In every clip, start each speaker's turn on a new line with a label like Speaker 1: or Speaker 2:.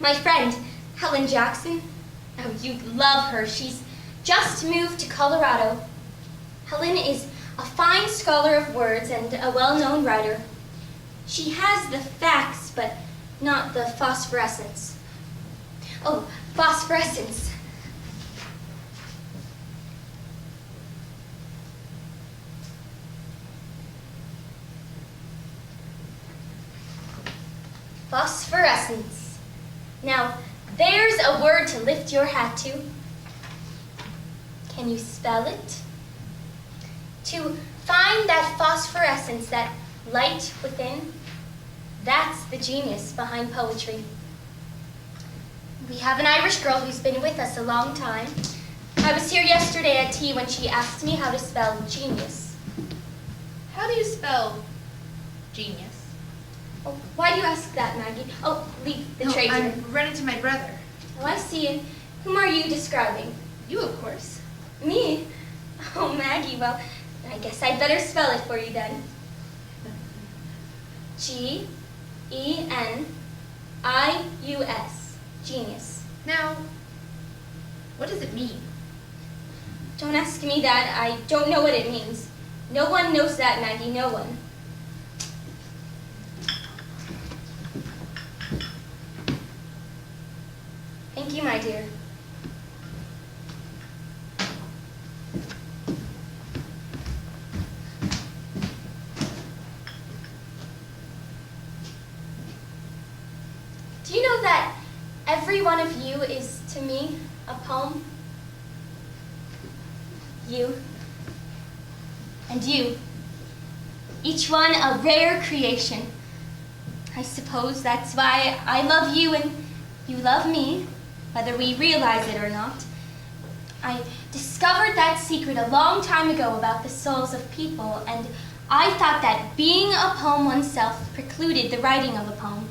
Speaker 1: My friend, Helen Jackson. Oh, you'd love her. She's just moved to Colorado. Helen is a fine scholar of words and a well-known writer. She has the facts, but not the phosphorescence. Oh, phosphorescence. Phosphorescence. Now, there's a word to lift your hat to. Can you spell it? To find that phosphorescence, that light within, that's the genius behind poetry. We have an Irish girl who's been with us a long time. I was here yesterday at tea when she asked me how to spell genius.
Speaker 2: How do you spell genius?
Speaker 1: Oh, why do you ask that, Maggie? Oh, leave the tray here.
Speaker 2: I'm running to my brother.
Speaker 1: Oh, I see. And whom are you describing?
Speaker 2: You, of course.
Speaker 1: Me? Oh, Maggie, well, I guess I'd better spell it for you then. G-E-N-I-U-S. Genius.
Speaker 2: Now, what does it mean?
Speaker 1: Don't ask me that. I don't know what it means. No one knows that, Maggie, no one. Thank you, my dear. Do you know that every one of you is, to me, a poem? You. And you. Each one a rare creation. I suppose that's why I love you and you love me, whether we realize it or not. I discovered that secret a long time ago about the souls of people, and I thought that being a poem oneself precluded the writing of a poem.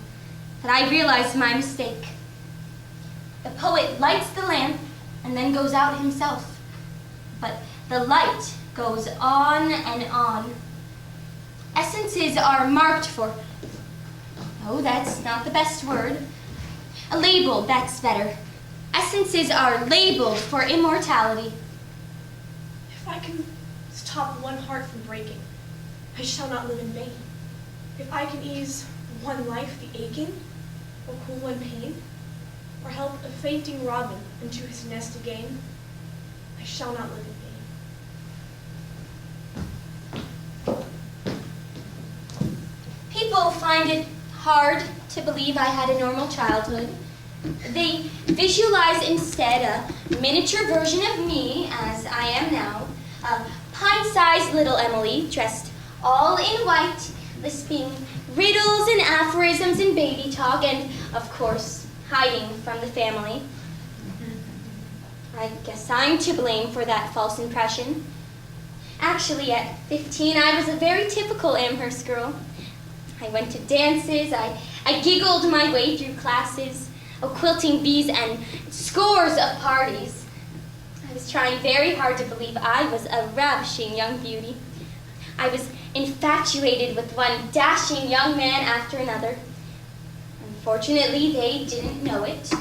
Speaker 1: But I realized my mistake. The poet lights the lamp and then goes out himself. But the light goes on and on. Essences are marked for, oh, that's not the best word. A label, that's better. Essences are labeled for immortality.
Speaker 3: If I can stop one heart from breaking, I shall not live in vain. If I can ease one life the aching, or cool one pain, or help a fainting robin into his nest again, I shall not live in vain.
Speaker 1: People find it hard to believe I had a normal childhood. They visualize instead a miniature version of me, as I am now, a pint-sized little Emily, dressed all in white, lisping riddles and aphorisms and baby talk, and, of course, hiding from the family. I guess I'm to blame for that false impression. Actually, at 15, I was a very typical Amherst girl. I went to dances, I giggled my way through classes, quilting bees, and scores of parties. I was trying very hard to believe I was a ravishing young beauty. I was infatuated with one dashing young man after another. Unfortunately, they didn't know it.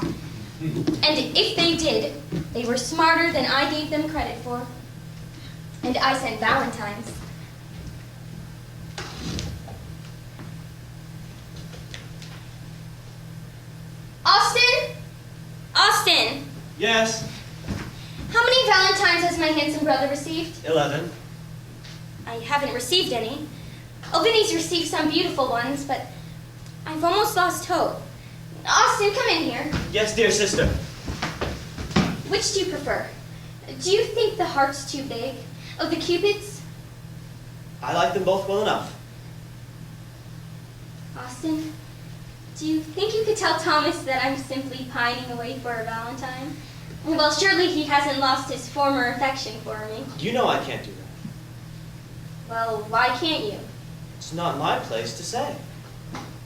Speaker 1: And if they did, they were smarter than I gave them credit for. And I sent Valentines. Austin? Austin!
Speaker 4: Yes?
Speaker 1: How many Valentines has my handsome brother received?
Speaker 4: 11.
Speaker 1: I haven't received any. Oh, Vinny's received some beautiful ones, but I've almost lost hope. Austin, come in here.
Speaker 4: Yes, dear sister.
Speaker 1: Which do you prefer? Do you think the heart's too big? Oh, the cupids?
Speaker 4: I like them both well enough.
Speaker 1: Austin, do you think you could tell Thomas that I'm simply pining away for a Valentine? Well, surely he hasn't lost his former affection for me.
Speaker 4: You know I can't do that.
Speaker 1: Well, why can't you?
Speaker 4: It's not my place to say.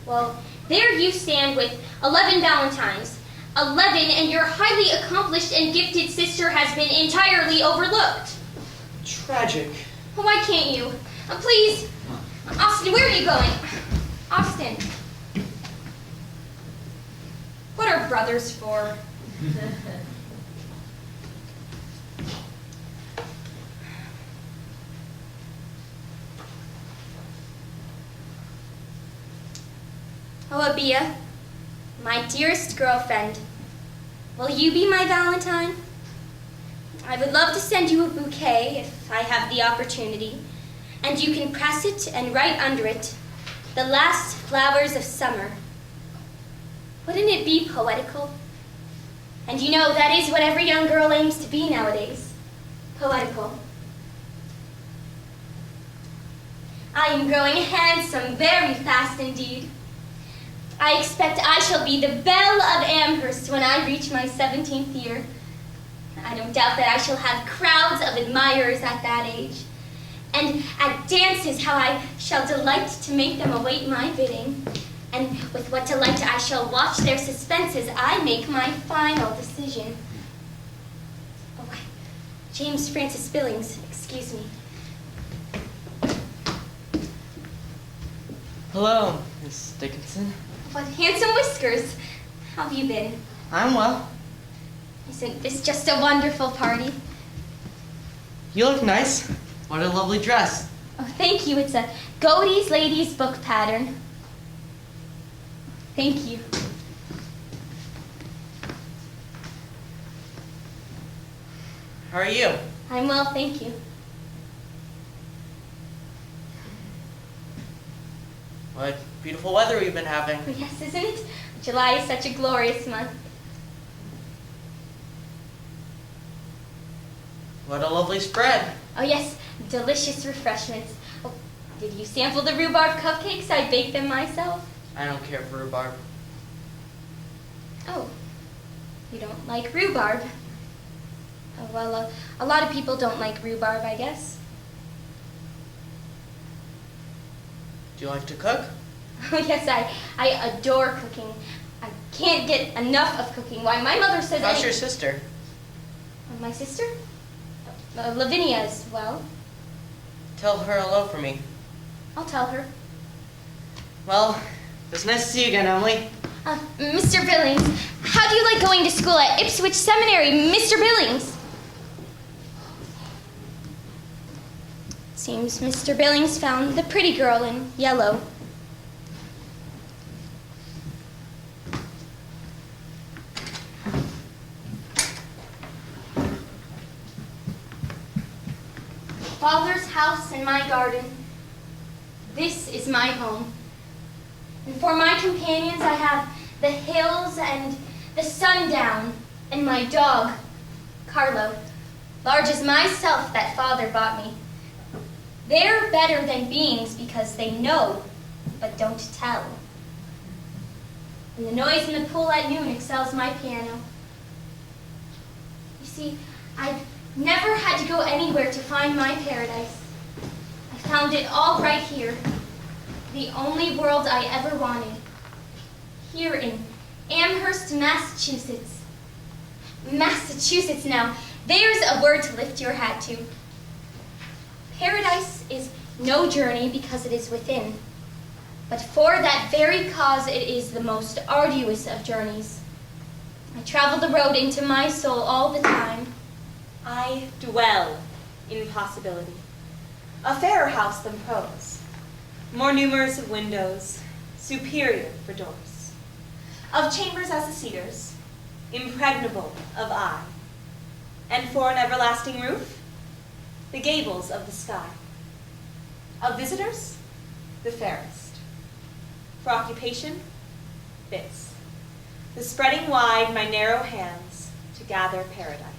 Speaker 1: Well, there you stand with 11 Valentines. 11, and your highly accomplished and gifted sister has been entirely overlooked.
Speaker 4: Tragic.
Speaker 1: Why can't you? Please. Austin, where are you going? Austin. What are are brothers for? Oh, Abia, my dearest girlfriend, will you be my Valentine? I would love to send you a bouquet if I have the opportunity, and you can press it and write under it, "The last flowers of summer." Wouldn't it be poetical? And you know, that is what every young girl aims to be nowadays, poetical. I am growing handsome very fast indeed. I expect I shall be the Belle of Amherst when I reach my 17th year. I don't doubt that I shall have crowds of admirers at that age. And at dances, how I shall delight to make them await my bidding. And with what delight I shall watch their suspense as I make my final decision. Oh, James Francis Billings, excuse me.
Speaker 5: Hello, Miss Dickinson.
Speaker 1: What handsome whiskers. How have you been?
Speaker 5: I'm well.
Speaker 1: Isn't this just a wonderful party?
Speaker 5: You look nice. What a lovely dress.
Speaker 1: Oh, thank you. It's a Godey's Ladies book pattern. Thank you.
Speaker 5: How are you?
Speaker 1: I'm well, thank you.
Speaker 5: What beautiful weather we've been having.
Speaker 1: Oh, yes, isn't it? July is such a glorious month.
Speaker 5: What a lovely spread.
Speaker 1: Oh, yes, delicious refreshments. Oh, did you sample the rhubarb cupcakes? I baked them myself.
Speaker 5: I don't care for rhubarb.
Speaker 1: Oh, you don't like rhubarb? Oh, well, a lot of people don't like rhubarb, I guess.
Speaker 5: Do you like to cook?
Speaker 1: Oh, yes, I adore cooking. I can't get enough of cooking. Why, my mother says
Speaker 5: How's your sister?
Speaker 1: My sister? Lavinia as well.
Speaker 5: Tell her hello for me.
Speaker 1: I'll tell her.
Speaker 5: Well, it's nice to see you again, Emily.
Speaker 1: Mr. Billings, how do you like going to school at Ipswich Seminary, Mr. Billings? Seems Mr. Billings found the pretty girl in yellow. Father's house and my garden. This is my home. And for my companions, I have the hills and the sundown and my dog, Carlo, large as myself that father bought me. They're better than beings because they know, but don't tell. And the noise in the pool at noon excels my piano. You see, I've never had to go anywhere to find my paradise. I found it all right here, the only world I ever wanted. Here in Amherst, Massachusetts. Massachusetts now, there's a word to lift your hat to. Paradise is no journey because it is within, but for that very cause it is the most arduous of journeys. I travel the road into my soul all the time.
Speaker 6: I dwell in possibility. A fairer house than prose, more numerous of windows, superior for doors, of chambers as the cedars, impregnable of eye, and for an everlasting roof, the gables of the sky. Of visitors, the fairest. For occupation, this, the spreading wide my narrow hands to gather paradise.